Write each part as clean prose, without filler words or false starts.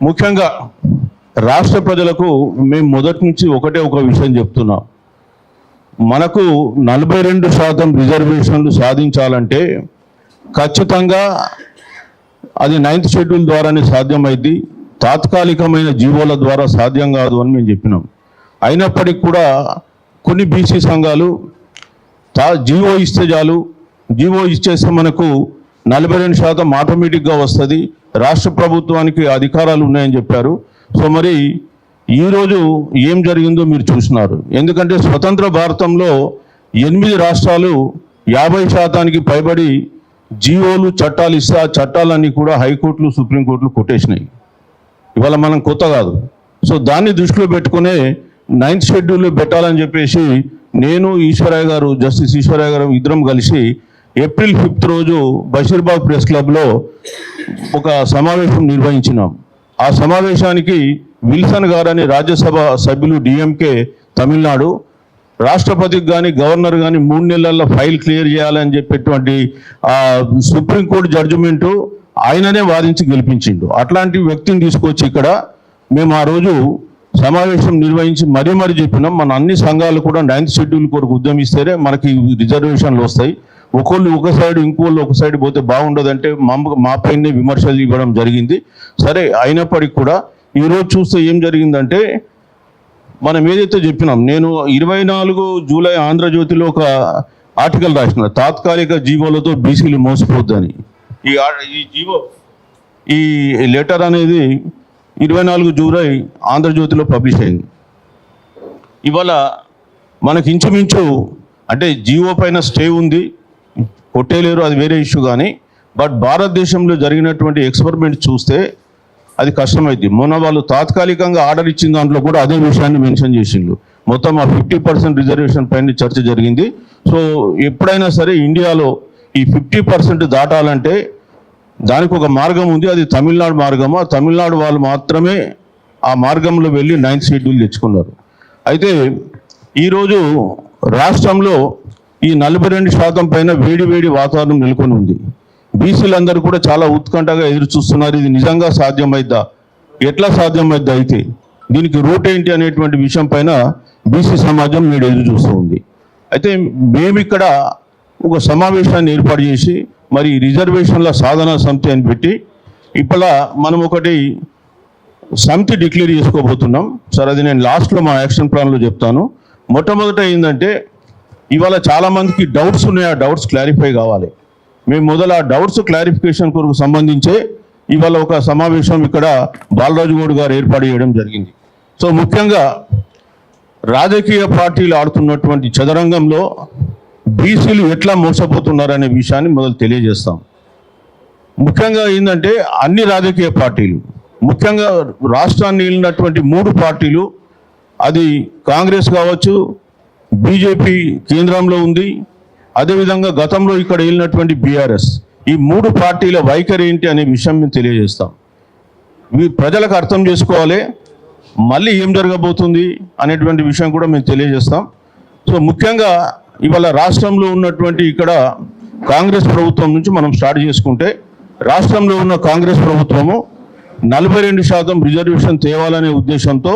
ముఖ్యంగా రాష్ట్ర ప్రజలకు మేము మొదటి నుంచి ఒక విషయం చెప్తున్నాం. మనకు 42% రిజర్వేషన్లు సాధించాలంటే ఖచ్చితంగా అది 9th షెడ్యూల్ ద్వారానే సాధ్యమైంది. తాత్కాలికమైన జీవోల ద్వారా సాధ్యం కాదు అని మేము చెప్పినాం. అయినప్పటికీ కూడా కొన్ని బీసీ సంఘాలు జీవో ఇస్తే చాలు, జీవో ఇచ్చేస్తే మనకు 42% ఆటోమేటిక్గా వస్తుంది, రాష్ట్ర ప్రభుత్వానికి అధికారాలు ఉన్నాయని చెప్పారు. సో మరి ఈరోజు ఏం జరిగిందో మీరు చూసినారు. ఎందుకంటే స్వతంత్ర భారతంలో 8 రాష్ట్రాలు 50% పైబడి జీవోలు చట్టాలు ఇస్తే ఆ చట్టాలన్నీ కూడా హైకోర్టులు సుప్రీంకోర్టులు కొట్టేసినాయి. ఇవాళ మనం కొత్త కాదు. సో దాన్ని దృష్టిలో పెట్టుకునే 9th షెడ్యూల్లో పెట్టాలని చెప్పేసి నేను ఈశ్వరయ్య గారు, జస్టిస్ ఈశ్వరయ్య గారు ఇద్దరం కలిసి ఏప్రిల్ 5th రోజు బషీర్బాగ్ ప్రెస్ క్లబ్లో ఒక సమావేశం నిర్వహించినాం. ఆ సమావేశానికి విల్సన్ గారని రాజ్యసభ సభ్యులు డిఎంకే తమిళనాడు, రాష్ట్రపతికి కానీ గవర్నర్ కానీ 3 నెలల్లో ఫైల్ క్లియర్ చేయాలని చెప్పేటువంటి సుప్రీంకోర్టు జడ్జిమెంటు ఆయననే వాదించి గెలిపించిండు. అట్లాంటి వ్యక్తిని తీసుకొచ్చి ఇక్కడ మేము ఆ రోజు సమావేశం నిర్వహించి మరీ చెప్పినాం. మన అన్ని సంఘాలు కూడా 9th షెడ్యూల్ కొరకు ఉద్యమిస్తేనే మనకి రిజర్వేషన్లు వస్తాయి. ఒకళ్ళు ఒక సైడ్ ఇంకోళ్ళు ఒక సైడ్ పోతే బాగుండదంటే మా పైనే విమర్శలు ఇవ్వడం జరిగింది. సరే, అయినప్పటికీ కూడా ఈరోజు చూస్తే ఏం జరిగిందంటే మనం ఏదైతే చెప్పినాం, నేను 24 జూలై ఆంధ్రజ్యోతిలో ఒక ఆర్టికల్ రాసిన, తాత్కాలిక జీవోలతో బీసీలు మోసపోద్దని. ఈ లెటర్ అనేది 24 జూలై ఆంధ్రజ్యోతిలో పబ్లిష్ అయింది. ఇవాళ మనకి ఇంచుమించు అంటే జీవో పైన స్టే ఉంది, కొట్టేలేరు, అది వేరే ఇష్యూ. కానీ బట్ భారతదేశంలో జరిగినటువంటి ఎక్స్పెరిమెంట్ చూస్తే అది కష్టమైంది. మొన్న వాళ్ళు తాత్కాలికంగా ఆర్డర్ ఇచ్చిన దాంట్లో కూడా అదే విషయాన్ని మెన్షన్ చేసిండ్రు. మొత్తం ఆ 50% రిజర్వేషన్ పైన చర్చ జరిగింది. సో ఎప్పుడైనా సరే ఇండియాలో ఈ 50% దాటాలంటే దానికి ఒక మార్గం ఉంది, అది తమిళనాడు మార్గము. ఆ తమిళనాడు వాళ్ళు మాత్రమే ఆ మార్గంలో వెళ్ళి 9th షెడ్యూల్ తెచ్చుకున్నారు. అయితే ఈరోజు రాష్ట్రంలో ఈ 42% పైన వేడి వాతావరణం నెలకొని ఉంది. బీసీలందరూ కూడా చాలా ఉత్కంఠగా ఎదురు చూస్తున్నారు. ఇది నిజంగా సాధ్యమైద్దా, ఎట్లా సాధ్యమైద్దా, అయితే దీనికి రూట్ ఏంటి అనేటువంటి విషయం పైన బీసీ సమాజం నేడు ఎదురు చూస్తూ ఉంది. అయితే మేము ఇక్కడ ఒక సమావేశాన్ని ఏర్పాటు చేసి మరి రిజర్వేషన్ల సాధనా సమితి అని పెట్టి ఇప్పుడు మనం ఒకటి సమితి డిక్లేర్ చేసుకోబోతున్నాం. సార్ అది నేను లాస్ట్లో మా యాక్షన్ ప్లాన్లో చెప్తాను. మొట్టమొదట ఏంటంటే ఇవాళ చాలామందికి డౌట్స్ ఉన్నాయి, ఆ డౌట్స్ క్లారిఫై కావాలి. మేము మొదలు ఆ డౌట్స్ క్లారిఫికేషన్ కొరకు సంబంధించే ఇవాళ ఒక సమావేశం ఇక్కడ బాలరాజు గౌడ్ గారు ఏర్పాటు చేయడం జరిగింది. సో ముఖ్యంగా రాజకీయ పార్టీలు ఆడుతున్నటువంటి చదరంగంలో బీసీలు ఎట్లా మోసపోతున్నారనే విషయాన్ని మొదలు తెలియజేస్తాం. ముఖ్యంగా ఏంటంటే అన్ని రాజకీయ పార్టీలు, ముఖ్యంగా రాష్ట్రాన్ని వెళ్ళినటువంటి 3 పార్టీలు, అది కాంగ్రెస్ కావచ్చు, బీజేపీ కేంద్రంలో ఉంది, అదేవిధంగా గతంలో ఇక్కడ వెళ్ళినటువంటి బీఆర్ఎస్, ఈ 3 పార్టీల వైఖరి ఏంటి అనే విషయం మేము తెలియజేస్తాం. ప్రజలకు అర్థం చేసుకోవాలి మళ్ళీ ఏం జరగబోతుంది అనేటువంటి విషయం కూడా మేము తెలియజేస్తాం. సో ముఖ్యంగా ఇవాళ రాష్ట్రంలో ఉన్నటువంటి ఇక్కడ కాంగ్రెస్ ప్రభుత్వం నుంచి మనం స్టార్ట్ చేసుకుంటే, రాష్ట్రంలో ఉన్న కాంగ్రెస్ ప్రభుత్వము 42% రిజర్వేషన్ తేవాలనే ఉద్దేశంతో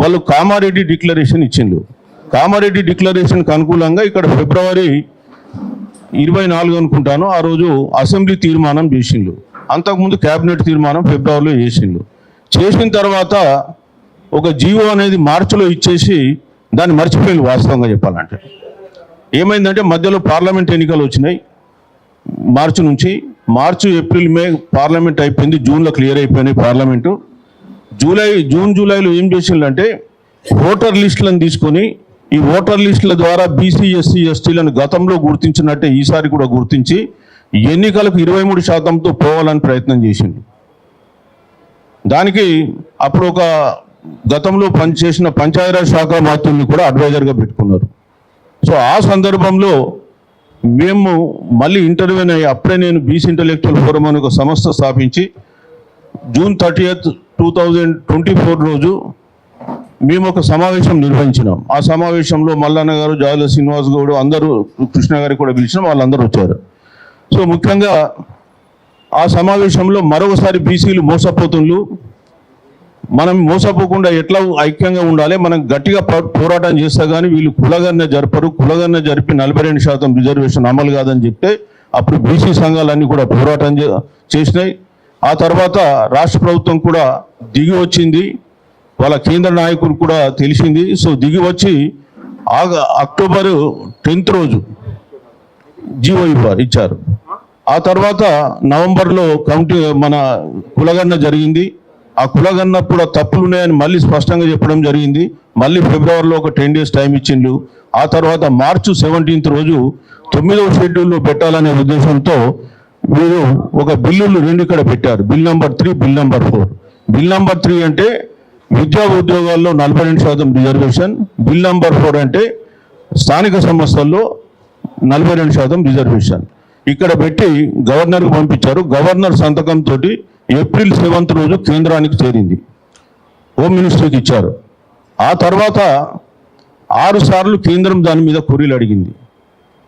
వాళ్ళు కామారెడ్డి డిక్లరేషన్ ఇచ్చిండ్రు. కామారెడ్డి డిక్లరేషన్కి అనుకూలంగా ఇక్కడ ఫిబ్రవరి 24 అనుకుంటాను ఆ రోజు అసెంబ్లీ తీర్మానం చేసిండ్రు. అంతకుముందు క్యాబినెట్ తీర్మానం ఫిబ్రవరిలో చేసిన తర్వాత ఒక జీవో అనేది మార్చిలో ఇచ్చేసి దాన్ని మర్చిపోయింది. వాస్తవంగా చెప్పాలంటే ఏమైందంటే మధ్యలో పార్లమెంట్ ఎన్నికలు వచ్చినాయి. మార్చి ఏప్రిల్ మే పార్లమెంట్ అయిపోయింది, జూన్లో క్లియర్ అయిపోయినాయి పార్లమెంటు. జూలైలో ఏం చేసిందంటే ఓటర్ లిస్టులను తీసుకొని ఈ ఓటర్ లిస్టుల ద్వారా బీసీ ఎస్సీ ఎస్టీలను గతంలో గుర్తించినట్టే ఈసారి కూడా గుర్తించి ఎన్నికలకు 23%తో పోవాలని ప్రయత్నం చేసింది. దానికి అప్పుడు ఒక గతంలో పనిచేసిన పంచాయతీరాజ్ శాఖ మంత్రుల్ని కూడా అడ్వైజర్గా పెట్టుకున్నారు. సో ఆ సందర్భంలో మేము మళ్ళీ ఇంటర్వ్యూన్ అయ్యి అప్పుడే నేను బీసీ ఇంటలెక్చువల్ ఫోరం అని ఒక సంస్థ స్థాపించి జూన్ 30, 2024 రోజు మేము ఒక సమావేశం నిర్వహించినాం. ఆ సమావేశంలో మల్లన్న గారు, జాల శ్రీనివాస్ గౌడ్, అందరూ, కృష్ణ గారికి కూడా పిలిచినాం, వాళ్ళందరూ వచ్చారు. సో ముఖ్యంగా ఆ సమావేశంలో మరొకసారి బీసీలు మోసపోతుండ్రు, మనం మోసపోకుండా ఎట్లా ఐక్యంగా ఉండాలి, మనం గట్టిగా పోరాటం చేస్తే కానీ వీళ్ళు కులగన్న జరపరు, కులగన్న జరిపి 42% రిజర్వేషన్ అమలు కాదని చెప్తే అప్పుడు బీసీ సంఘాలన్నీ కూడా పోరాటం చేసినాయి. ఆ తర్వాత రాష్ట్ర ప్రభుత్వం కూడా దిగి వచ్చింది, వాళ్ళ కేంద్ర నాయకులు కూడా తెలిసింది. సో దిగి వచ్చి అక్టోబర్ 10th రోజు జీవో ఇచ్చారు. ఆ తర్వాత నవంబర్లో కమిటీ మన కులగన్న జరిగింది. ఆ కులగన్న కూడా తప్పులు ఉన్నాయని మళ్ళీ స్పష్టంగా చెప్పడం జరిగింది. మళ్ళీ ఫిబ్రవరిలో ఒక 10 days టైం ఇచ్చిండు. ఆ తర్వాత మార్చి 17th రోజు 9వ షెడ్యూల్లో పెట్టాలనే ఉద్దేశంతో వీరు ఒక బిల్లులు 2 ఇక్కడ పెట్టారు. Bill number 3, bill number 4. Bill number 3 అంటే విద్యా ఉద్యోగాల్లో 42% రిజర్వేషన్, బిల్ నెంబర్ 4 అంటే స్థానిక సంస్థల్లో 42% రిజర్వేషన్ ఇక్కడ పెట్టి గవర్నర్కు పంపించారు. గవర్నర్ సంతకంతో ఏప్రిల్ 7th రోజు కేంద్రానికి చేరింది, హోమ్ మినిస్టర్కి ఇచ్చారు. ఆ తర్వాత 6 సార్లు కేంద్రం దాని మీద కొరీలు అడిగింది.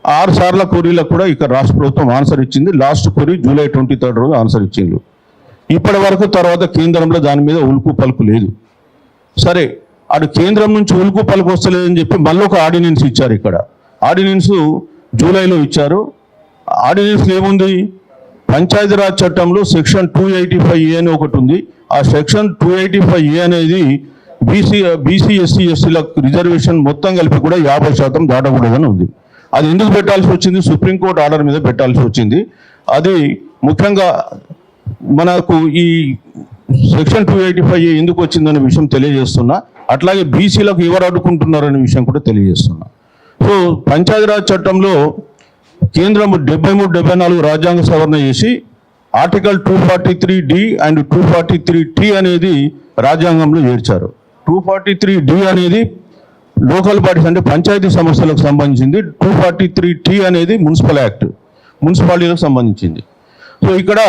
6 సార్ల కొరీలకు కూడా ఇక్కడ రాష్ట్ర ప్రభుత్వం ఆన్సర్ ఇచ్చింది. లాస్ట్ కొరీ జూలై 23rd రోజు ఆన్సర్ ఇచ్చింది. ఇప్పటి వరకు తర్వాత కేంద్రంలో దాని మీద ఉలుకు పలుకు లేదు. సరే, అటు కేంద్రం నుంచి ఉలుకు పలుకు వస్తలేదని చెప్పి మళ్ళీ ఒక ఆర్డినెన్స్ ఇచ్చారు. ఇక్కడ ఆర్డినెన్స్ జూలైలో ఇచ్చారు. ఆర్డినెన్స్ ఏముంది, పంచాయతీరాజ్ చట్టంలో సెక్షన్ 285A అని ఒకటి ఉంది. ఆ సెక్షన్ 285A అనేది బీసీ ఎస్సీ ఎస్టీలకు రిజర్వేషన్ మొత్తం కలిపి కూడా 50% దాటకూడదని ఉంది. అది ఎందుకు పెట్టాల్సి వచ్చింది, సుప్రీంకోర్టు ఆర్డర్ మీద పెట్టాల్సి వచ్చింది. అది ముఖ్యంగా మనకు ఈ సెక్షన్ 285A ఎందుకు వచ్చిందనే విషయం తెలియజేస్తున్నా. అట్లాగే బీసీలకు ఎవరు అడ్డుకుంటున్నారనే విషయం కూడా తెలియజేస్తున్నా. సో పంచాయతీరాజ్ చట్టంలో కేంద్రం 73-74 రాజ్యాంగ సవరణ చేసి ఆర్టికల్ 243D అండ్ 243T అనేది రాజ్యాంగంలో చేర్చారు. 243D అనేది లోకల్ బాడీస్ అంటే పంచాయతీ సంస్థలకు సంబంధించింది. 243T అనేది మున్సిపల్ యాక్ట్, మున్సిపాలిటీలకు సంబంధించింది. సో ఇక్కడ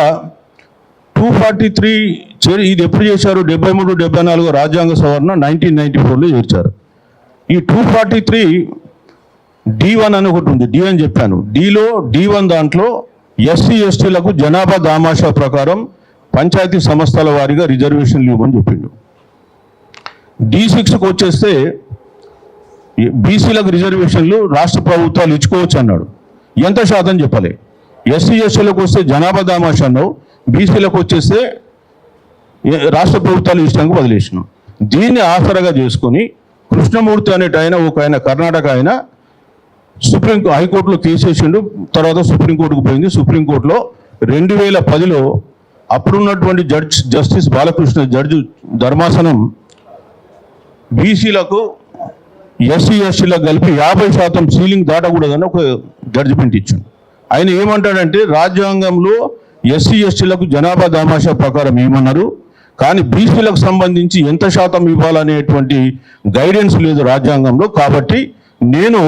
243 ఇది ఎప్పుడు చేశారు, 73-74 రాజ్యాంగ సవరణ 1994లో చేర్చారు. ఈ 243 D1 అని ఒకటి ఉంది. డి అని చెప్పాను. D1 దాంట్లో ఎస్సీ ఎస్టీలకు జనాభా దామాషా ప్రకారం పంచాయతీ సంస్థల వారీగా రిజర్వేషన్లు ఇవ్వమని చెప్పిండు. D6కు వచ్చేస్తే బీసీలకు రిజర్వేషన్లు రాష్ట్ర ప్రభుత్వాలు ఇచ్చుకోవచ్చు అన్నాడు. ఎంత శాతం చెప్పలే. ఎస్సీ ఎస్టీలకు వస్తే జనాభా దామాషా అన్నావు, బీసీలకు వచ్చేస్తే రాష్ట్ర ప్రభుత్వాలు ఇష్టానికి వదిలేసినాం. దీన్ని ఆసరగా చేసుకొని కృష్ణమూర్తి అనేట ఆయన కర్ణాటక ఆయన హైకోర్టులో కేసు వేసిండు. తర్వాత సుప్రీంకోర్టుకు పోయింది. సుప్రీంకోర్టులో 2010లో అప్పుడున్నటువంటి జస్టిస్ బాలకృష్ణ జడ్జి ధర్మాసనం బీసీలకు ఎస్సీ ఎస్టీలకు కలిపి 50% సీలింగ్ దాటకూడదని ఒక జడ్జిమెంట్ ఇచ్చిండు. ఆయన ఏమంటాడంటే రాజ్యాంగంలో ఎస్సీ ఎస్టీలకు జనాభా దామాషా ప్రకారం ఏమన్నారు, కానీ బీసీలకు సంబంధించి ఎంత శాతం ఇవ్వాలనేటువంటి గైడెన్స్ లేదు రాజ్యాంగంలో. కాబట్టి నేను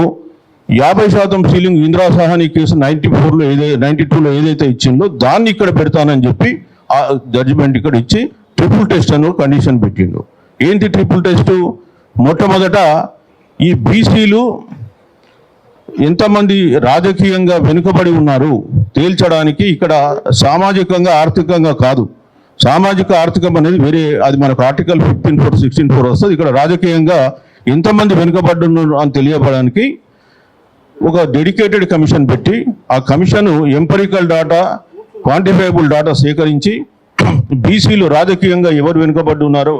50% సీలింగ్ ఇందిరా సహాని కేసు 92లో ఏదైతే ఇచ్చిందో దాన్ని ఇక్కడ పెడతానని చెప్పి ఆ జడ్జిమెంట్ ఇక్కడ ఇచ్చి ట్రిపుల్ టెస్ట్ అని కండిషన్ పెట్టిండు. ఏంటి ట్రిపుల్ టెస్ట్? మొట్టమొదట ఈ బీసీలు ఎంతమంది రాజకీయంగా వెనుకబడి ఉన్నారు తేల్చడానికి ఇక్కడ సామాజికంగా ఆర్థికంగా కాదు, సామాజిక ఆర్థికం అనేది వేరే, అది మనకు ఆర్టికల్ 15(4), 16(4) వస్తుంది. ఇక్కడ రాజకీయంగా ఎంతమంది వెనుకబడి ఉన్నారు అని తెలియబడడానికి ఒక డెడికేటెడ్ కమిషన్ పెట్టి ఆ commission empirical data, quantifiable data సేకరించి బీసీలు రాజకీయంగా ఎవరు వెనుకబడి ఉన్నారో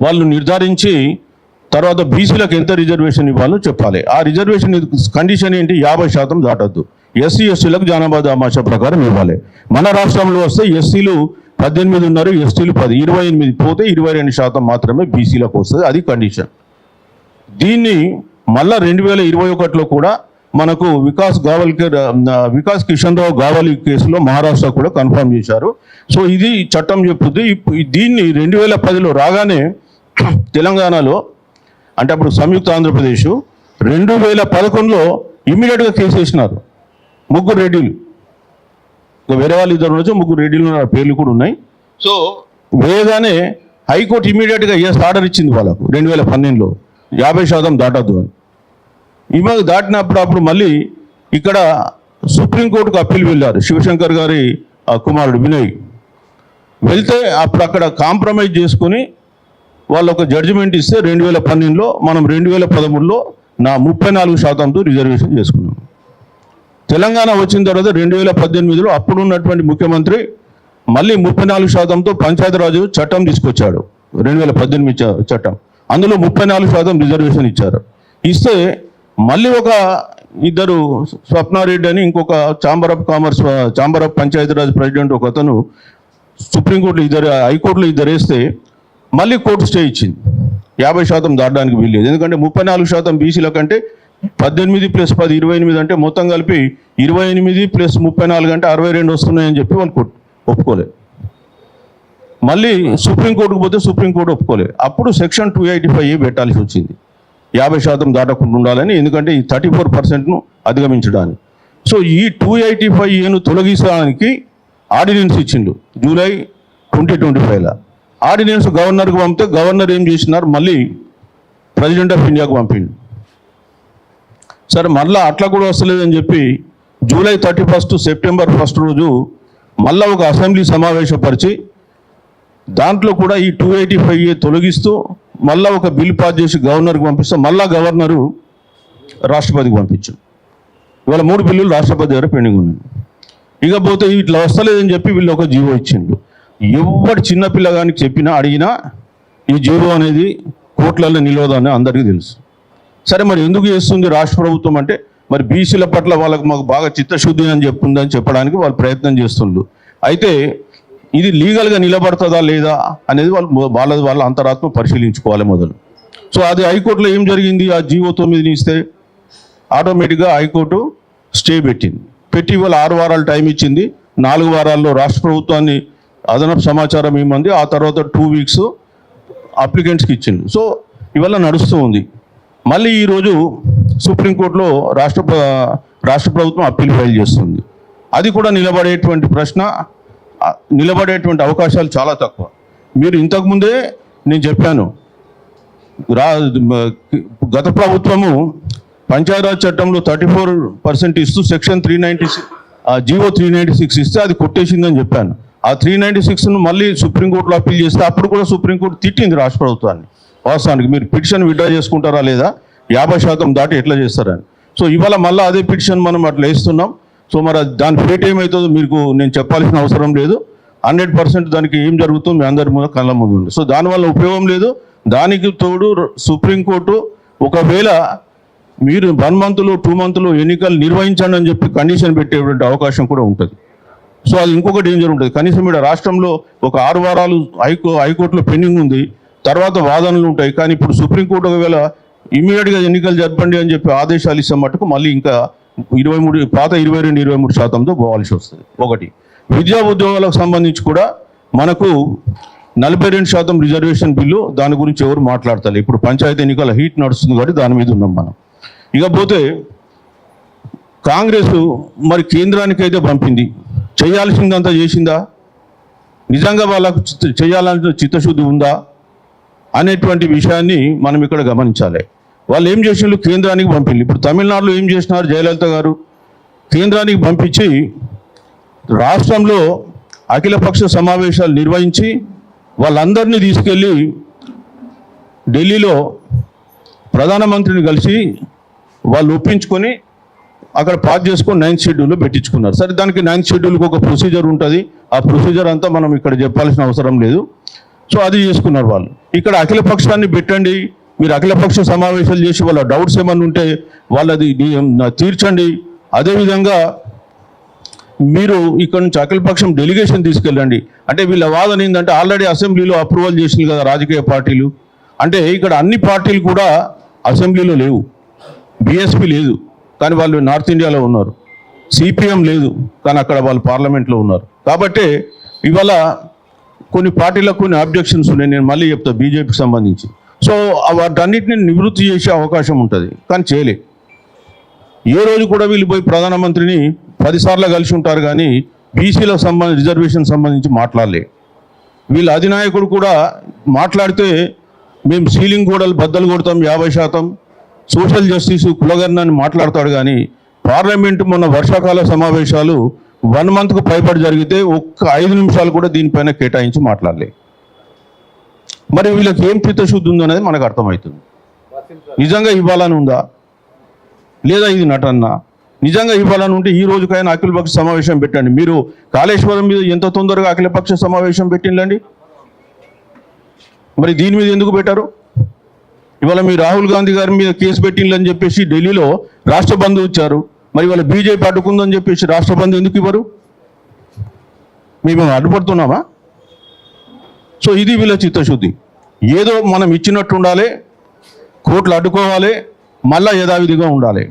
వాళ్ళు నిర్ధారించి తర్వాత బీసీలకు ఎంత రిజర్వేషన్ ఇవ్వాలో చెప్పాలి. ఆ రిజర్వేషన్ కండిషన్ ఏంటి, 50% దాటద్దు. ఎస్సీ ఎస్టీలకు జనాభా దామాషా ప్రకారం ఇవ్వాలి. మన రాష్ట్రంలో వస్తే ఎస్సీలు 18 ఉన్నారు, ఎస్టీలు 10, 28 పోతే 22% మాత్రమే బీసీలకు వస్తుంది. అది కండిషన్. దీన్ని మళ్ళా 2021లో కూడా మనకు వికాస్ కిషన్ రావు గావలి కేసులో మహారాష్ట్ర కూడా కన్ఫర్మ్ చేశారు. సో ఇది చట్టం చెప్పుద్ది. దీన్ని 2010లో రాగానే తెలంగాణలో అంటే అప్పుడు సంయుక్త ఆంధ్రప్రదేశ్ 2011లో ఇమ్మీడియట్గా కేసు వేసినారు. 3 రెడ్డిలు, వేరే వాళ్ళు 2 ఉండొచ్చు, 3 రెడ్డిలు పేర్లు కూడా ఉన్నాయి. సో వేయగానే హైకోర్టు ఇమ్మీడియట్గా ఆర్డర్ ఇచ్చింది వాళ్ళకు 2012లో 50% దాటద్దు అని. ఇవాళ దాటినప్పుడు మళ్ళీ ఇక్కడ సుప్రీంకోర్టుకు అప్పీల్ వెళ్ళారు. శివశంకర్ గారి కుమారుడు వినయ్. వెళ్తే అప్పుడు అక్కడ కాంప్రమైజ్ చేసుకొని వాళ్ళు ఒక జడ్జిమెంట్ ఇస్తే 2012లో మనం 2013లో 34%తో రిజర్వేషన్ చేసుకున్నాం. తెలంగాణ వచ్చిన తర్వాత 2018లో అప్పుడు ఉన్నటువంటి ముఖ్యమంత్రి మళ్ళీ 34%తో పంచాయతీరాజ్ చట్టం తీసుకొచ్చాడు, 2018 చట్టం. అందులో 34% రిజర్వేషన్ ఇచ్చారు. ఇస్తే మళ్ళీ ఒక ఇద్దరు స్వప్నారెడ్డి అని ఇంకొక ఛాంబర్ ఆఫ్ పంచాయతీరాజ్ ప్రెసిడెంట్ ఒక అతను సుప్రీంకోర్టులో హైకోర్టులో ఇద్దరు వేస్తే మళ్ళీ కోర్టు స్టే ఇచ్చింది. 50% దాటడానికి వీల్లేదు. ఎందుకంటే 34% బీసీల కంటే 18 + 10 28 అంటే మొత్తం కలిపి 28 + 34 అంటే 62 వస్తున్నాయని చెప్పి వాళ్ళు ఒప్పుకోలేదు. మళ్ళీ సుప్రీంకోర్టుకు పోతే సుప్రీంకోర్టు ఒప్పుకోలేదు. అప్పుడు సెక్షన్ 285A పెట్టాల్సి వచ్చింది, 50% దాటకుండా ఉండాలని. ఎందుకంటే ఈ 34%ను అధిగమించడానికి. సో ఈ 285Aను తొలగించడానికి ఆర్డినెన్స్ ఇచ్చిండు జూలై 2025లో. ఆర్డినెన్స్ గవర్నర్కి పంపితే గవర్నర్ ఏం చేసినారు, మళ్ళీ ప్రెసిడెంట్ ఆఫ్ ఇండియాకు పంపిండు. సరే మళ్ళీ అట్లా కూడా వస్తలేదని చెప్పి జూలై 31 సెప్టెంబర్ 1 రోజు మళ్ళీ ఒక అసెంబ్లీ సమావేశపరిచి దాంట్లో కూడా ఈ 285A తొలగిస్తూ మళ్ళీ ఒక బిల్ పాస్ చేసి గవర్నర్కి పంపిస్తే మళ్ళీ గవర్నరు రాష్ట్రపతికి పంపించారు. ఇవాళ 3 బిల్లులు రాష్ట్రపతి దగ్గర పెండింగ్ ఉన్నాయి. ఇకపోతే ఇట్లా వస్తలేదని చెప్పి వీళ్ళు ఒక జీవో ఇచ్చిండు. ఎవరు చిన్నపిల్లగానికి చెప్పినా అడిగినా ఈ జీవో అనేది కోర్టులలో నిలవదని అందరికీ తెలుసు. సరే మరి ఎందుకు చేస్తుంది రాష్ట్ర ప్రభుత్వం అంటే, మరి బీసీల పట్ల వాళ్ళకు మాకు బాగా చిత్తశుద్ధి అని చెప్తుందని చెప్పడానికి వాళ్ళు ప్రయత్నం చేస్తుండ్రు. అయితే ఇది లీగల్గా నిలబడుతుందా లేదా అనేది వాళ్ళ అంతరాత్మ పరిశీలించుకోవాలి మొదలు. సో అది హైకోర్టులో ఏం జరిగింది, ఆ జీవో 9 ఇస్తే ఆటోమేటిక్గా హైకోర్టు స్టే పెట్టి ఇవాళ 6 వారాలు టైం ఇచ్చింది. 4 వారాల్లో రాష్ట్ర ప్రభుత్వాన్ని అదనపు సమాచారం ఇవ్వమంది. ఆ తర్వాత 2 వీక్స్ అప్లికెంట్స్కి ఇచ్చింది. సో ఇవాళ నడుస్తూ ఉంది. మళ్ళీ ఈరోజు సుప్రీంకోర్టులో రాష్ట్ర ప్రభుత్వం అప్పీల్ ఫైల్ చేస్తుంది. అది కూడా నిలబడేటువంటి అవకాశాలు చాలా తక్కువ. మీరు ఇంతకుముందే నేను చెప్పాను, గత ప్రభుత్వము పంచాయతీరాజ్ చట్టంలో 34% ఇస్తూ సెక్షన్ 396 జీవో 396 ఇస్తే అది కొట్టేసిందని చెప్పాను. ఆ 396ను మళ్ళీ సుప్రీంకోర్టులో అప్పీల్ చేస్తే అప్పుడు కూడా సుప్రీంకోర్టు తిట్టింది రాష్ట్ర ప్రభుత్వాన్ని. వాస్తవానికి మీరు పిటిషన్ విత్డ్రా చేసుకుంటారా లేదా, 50% దాటి ఎట్లా చేస్తారని. సో ఇవాళ మళ్ళీ అదే పిటిషన్ మనం అట్లా వేస్తున్నాం. సో మరి దాని ఫేట్ ఏమవుతుందో మీకు నేను చెప్పాల్సిన అవసరం లేదు. 100% దానికి ఏం జరుగుతుందో మీ అందరి ముందు కళ్ళ ముందు ఉంది. సో దానివల్ల ఉపయోగం లేదు. దానికి తోడు సుప్రీంకోర్టు ఒకవేళ మీరు 1 మంత్లో 2 మంత్లో ఎన్నికలు నిర్వహించండి అని చెప్పి కండిషన్ పెట్టేటువంటి అవకాశం కూడా ఉంటుంది. సో అది ఇంకొక డేంజర్ ఉంటుంది. కనీసం ఇక్కడ రాష్ట్రంలో ఒక 6 వారాలు హైకోర్టులో పెండింగ్ ఉంది, తర్వాత వాదనలు ఉంటాయి. కానీ ఇప్పుడు సుప్రీంకోర్టు ఒకవేళ ఇమీడియట్గా ఎన్నికలు జరపండి అని చెప్పి ఆదేశాలు ఇస్తే మటుకు మళ్ళీ ఇంకా 22-23%తో పోవాల్సి వస్తుంది. ఒకటి విద్యా ఉద్యోగాలకు సంబంధించి కూడా మనకు 42% రిజర్వేషన్ బిల్లు, దాని గురించి ఎవరు మాట్లాడతారు. ఇప్పుడు పంచాయతీ ఎన్నికల హీట్ నడుస్తుంది కాబట్టి దాని మీద ఉన్నాం మనం. ఇకపోతే కాంగ్రెస్ మరి కేంద్రానికైతే పంపింది, చేయాల్సిందంతా చేసిందా, నిజంగా వాళ్ళకు చేయాలంటే చిత్తశుద్ధి ఉందా అనేటువంటి విషయాన్ని మనం ఇక్కడ గమనించాలి. వాళ్ళు ఏం చేసిండ్రు, కేంద్రానికి పంపింది. ఇప్పుడు తమిళనాడులో ఏం చేసినారు, జయలలిత గారు కేంద్రానికి పంపించి రాష్ట్రంలో అఖిలపక్ష సమావేశాలు నిర్వహించి వాళ్ళందరినీ తీసుకెళ్ళి ఢిల్లీలో ప్రధానమంత్రిని కలిసి వాళ్ళు ఒప్పించుకొని అక్కడ పాస్ చేసుకొని 9th షెడ్యూల్లో పెట్టించుకున్నారు. సరే దానికి 9th షెడ్యూల్కి ఒక ప్రొసీజర్ ఉంటుంది. ఆ ప్రొసీజర్ అంతా మనం ఇక్కడ చెప్పాల్సిన అవసరం లేదు. సో అది చేసుకున్నారు వాళ్ళు. ఇక్కడ అఖిలపక్షాన్ని పెట్టండి, మీరు అఖిలపక్ష సమావేశాలు చేసి వాళ్ళ డౌట్స్ ఏమన్నా ఉంటే వాళ్ళది తీర్చండి. అదేవిధంగా మీరు ఇక్కడ నుంచి అఖిలపక్షం డెలిగేషన్ తీసుకెళ్ళండి. అంటే వీళ్ళ వాదన ఏంటంటే ఆల్రెడీ అసెంబ్లీలో అప్రూవల్ చేసింది కదా రాజకీయ పార్టీలు. అంటే ఇక్కడ అన్ని పార్టీలు కూడా అసెంబ్లీలో లేవు. బీఎస్పీ లేదు కానీ వాళ్ళు నార్త్ ఇండియాలో ఉన్నారు. సిపిఎం లేదు కానీ అక్కడ వాళ్ళు పార్లమెంట్లో ఉన్నారు. కాబట్టి ఇవాళ కొన్ని పార్టీలకు కొన్ని అబ్జెక్షన్స్ ఉన్నాయి. నేను మళ్ళీ చెప్తా బీజేపీకి సంబంధించి. సో వాటన్నిటిని నివృత్తి చేసే అవకాశం ఉంటుంది కానీ చేయలే. ఏ రోజు కూడా వీళ్ళు పోయి ప్రధానమంత్రిని 10 సార్లు కలిసి ఉంటారు కానీ బీసీలకు రిజర్వేషన్ సంబంధించి మాట్లాడలే. వీళ్ళ అధినాయకుడు కూడా మాట్లాడితే మేము సీలింగ్ గోడలు బద్దలు కొడతాం 50%, సోషల్ జస్టిస్ కులగణన అని మాట్లాడతాడు కానీ పార్లమెంటు మొన్న వర్షాకాల సమావేశాలు 1 మంత్కు పైబడి జరిగితే ఒక్క 5 నిమిషాలు కూడా దీనిపైన కేటాయించి మాట్లాడలే. మరి వీళ్ళకి ఏం చిత్తశుద్ధి ఉందో అనేది మనకు అర్థమవుతుంది. నిజంగా ఇవ్వాలని ఉందా లేదా ఇది నటన్నా? నిజంగా ఇవ్వాలని ఉంటే ఈ రోజుకైనా అఖిలపక్ష సమావేశం పెట్టండి. మీరు కాళేశ్వరం మీద ఎంత తొందరగా అఖిలపక్ష సమావేశం పెట్టిండండి, మరి దీని మీద ఎందుకు పెట్టారు? ఇవాళ మీ రాహుల్ గాంధీ గారి మీద కేసు పెట్టిందని చెప్పేసి ఢిల్లీలో రాష్ట్ర బంధు ఇచ్చారు. మరి ఇవాళ బీజేపీ అడ్డుకుందని చెప్పేసి రాష్ట్ర బంధు ఎందుకు ఇవ్వరు? మేము అడ్డుపడుతున్నామా? సో ఇది వీళ్ళ చిత్తశుద్ధి. ఏదో మనం ఇచ్చినట్టు ఉండాలి, కోట్లు అడ్డుకోవాలి, మళ్ళా యథావిధిగా ఉండాలి.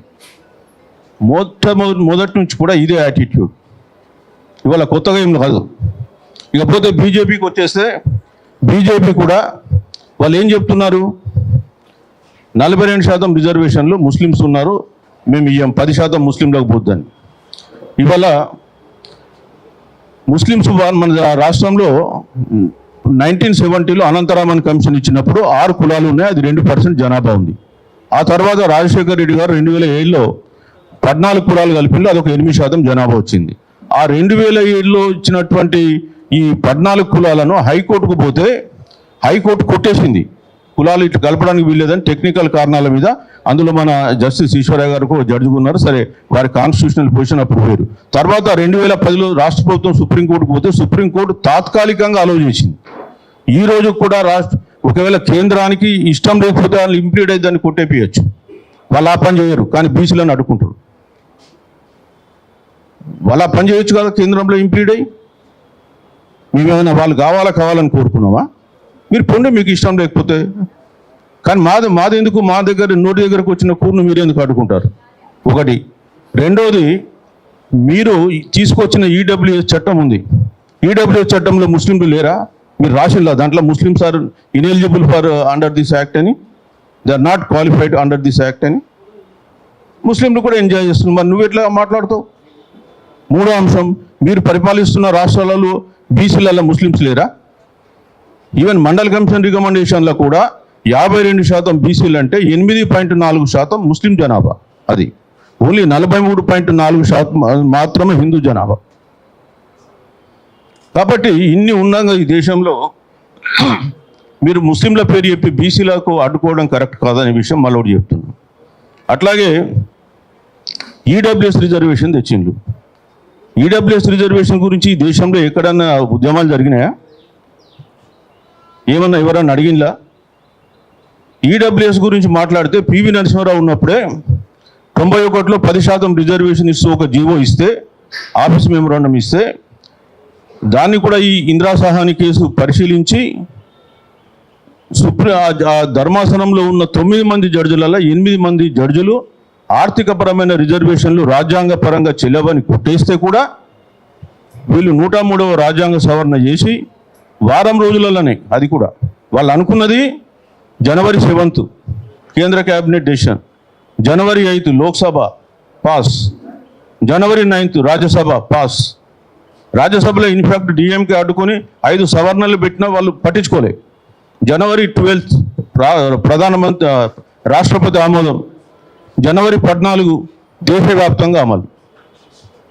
మొదటి నుంచి కూడా ఇదే యాటిట్యూడ్. ఇవాళ కొత్తగా ఏం కాదు. ఇకపోతే బీజేపీకి వచ్చేస్తే బీజేపీ కూడా వాళ్ళు ఏం చెప్తున్నారు? 42% రిజర్వేషన్లు ముస్లిమ్స్ ఉన్నారు, మేము ఇయ్యం, 10% ముస్లింలకు పోద్దని. ఇవాళ ముస్లిమ్స్ మన రాష్ట్రంలో 1970లో అనంతరామన్ కమిషన్ ఇచ్చినప్పుడు 6 కులాలు ఉన్నాయి, అది 2% జనాభా ఉంది. ఆ తర్వాత రాజశేఖర రెడ్డి గారు 2007లో 14 కులాలు కలిపింది, అదొక 8% జనాభా వచ్చింది. ఆ 2007లో ఇచ్చినటువంటి ఈ 14 కులాలను హైకోర్టుకు పోతే హైకోర్టు కొట్టేసింది. కులాలు ఇట్లా కలపడానికి వీల్లేదని టెక్నికల్ కారణాల మీద. అందులో మన జస్టిస్ ఈశ్వరయ్య గారు జడ్జిగా ఉన్నారు. సరే, వారి కాన్స్టిట్యూషనల్ పొజిషన్ అప్పుడు వేరు. తర్వాత 2010లో రాష్ట్ర ప్రభుత్వం సుప్రీంకోర్టుకు పోతే సుప్రీంకోర్టు తాత్కాలికంగా అలౌ చేసింది. ఈ రోజు కూడా ఒకవేళ కేంద్రానికి ఇష్టం లేకపోతే వాళ్ళు ఇంప్లీడ్ అయితే దాన్ని కొట్టేపియచ్చు. వాళ్ళు ఆ పని చేయరు, కానీ బీసీలను అడ్డుకుంటారు. వాళ్ళు ఆ పని చేయొచ్చు కదా, కేంద్రంలో ఇంప్లీడ్ అయ్యి. మేమేమైనా వాళ్ళు కావాలని కోరుకున్నామా? మీరు పొండి, మీకు ఇష్టం లేకపోతే. కానీ మాది ఎందుకు? మా దగ్గర నోటి దగ్గరకు వచ్చిన కూర్ను మీరు ఎందుకు అడ్డుకుంటారు? ఒకటి. రెండోది, మీరు తీసుకొచ్చిన ఈడబ్ల్యూఎస్ చట్టం ఉంది. ఈడబ్ల్యూఎస్ చట్టంలో ముస్లింలు లేరా? మీరు రాసిల్లా దాంట్లో Muslims are ineligible for under this act అని, they are not qualified under this act అని. ముస్లింలు కూడా ఎంజాయ్ చేస్తున్నారు. మరి నువ్వు ఎట్లా మాట్లాడుతావు? మూడో అంశం, మీరు పరిపాలిస్తున్న రాష్ట్రాలలో బీసీలలో ముస్లిమ్స్ లేరా? ఈవెన్ మండల్ కమిషన్ రికమెండేషన్లో కూడా 52% బీసీలు అంటే 8.4% ముస్లిం జనాభా. అది ఓన్లీ 43.4% మాత్రమే హిందూ జనాభా. కాబట్టి ఇన్ని ఉండగా ఈ దేశంలో మీరు ముస్లింల పేరు చెప్పి బీసీలకు అడ్డుకోవడం కరెక్ట్ కాదనే విషయం మళ్ళీ చెప్తున్నాను. అట్లాగే ఈడబ్ల్యూఎస్ రిజర్వేషన్ తెచ్చిండ్రు. ఈడబ్ల్యూఎస్ రిజర్వేషన్ గురించి ఈ దేశంలో ఎక్కడన్నా ఉద్యమాలు జరిగినాయా? ఏమన్నా ఎవరన్నా అడిగినలా? ఈడబ్ల్యూఎస్ గురించి మాట్లాడితే పివి నరసింహారావు ఉన్నప్పుడే 91లో 10% రిజర్వేషన్ ఇస్తూ ఒక జీవో ఇస్తే, ఆఫీస్ మెమోరాండం ఇస్తే, దాన్ని కూడా ఈ ఇందిరా సహాని కేసు పరిశీలించి ధర్మాసనంలో ఉన్న 9 మంది జడ్జిలలో 8 మంది జడ్జిలు ఆర్థికపరమైన రిజర్వేషన్లు రాజ్యాంగ పరంగా చెల్లవని కొట్టేస్తే కూడా వీళ్ళు 103వ రాజ్యాంగ సవరణ చేసి వారం రోజులలోనే, అది కూడా వాళ్ళు అనుకున్నది జనవరి 7 కేంద్ర క్యాబినెట్ డెసిషన్, జనవరి 8 లోక్సభ పాస్, జనవరి 9 రాజ్యసభ పాస్. రాజ్యసభలో ఇన్ఫ్యాక్ట్ డిఎంకే అడ్డుకొని 5 సవరణలు పెట్టినా వాళ్ళు పట్టించుకోలే. జనవరి 12 రాష్ట్రపతి ఆమోదం, జనవరి 14 దేశవ్యాప్తంగా అమలు.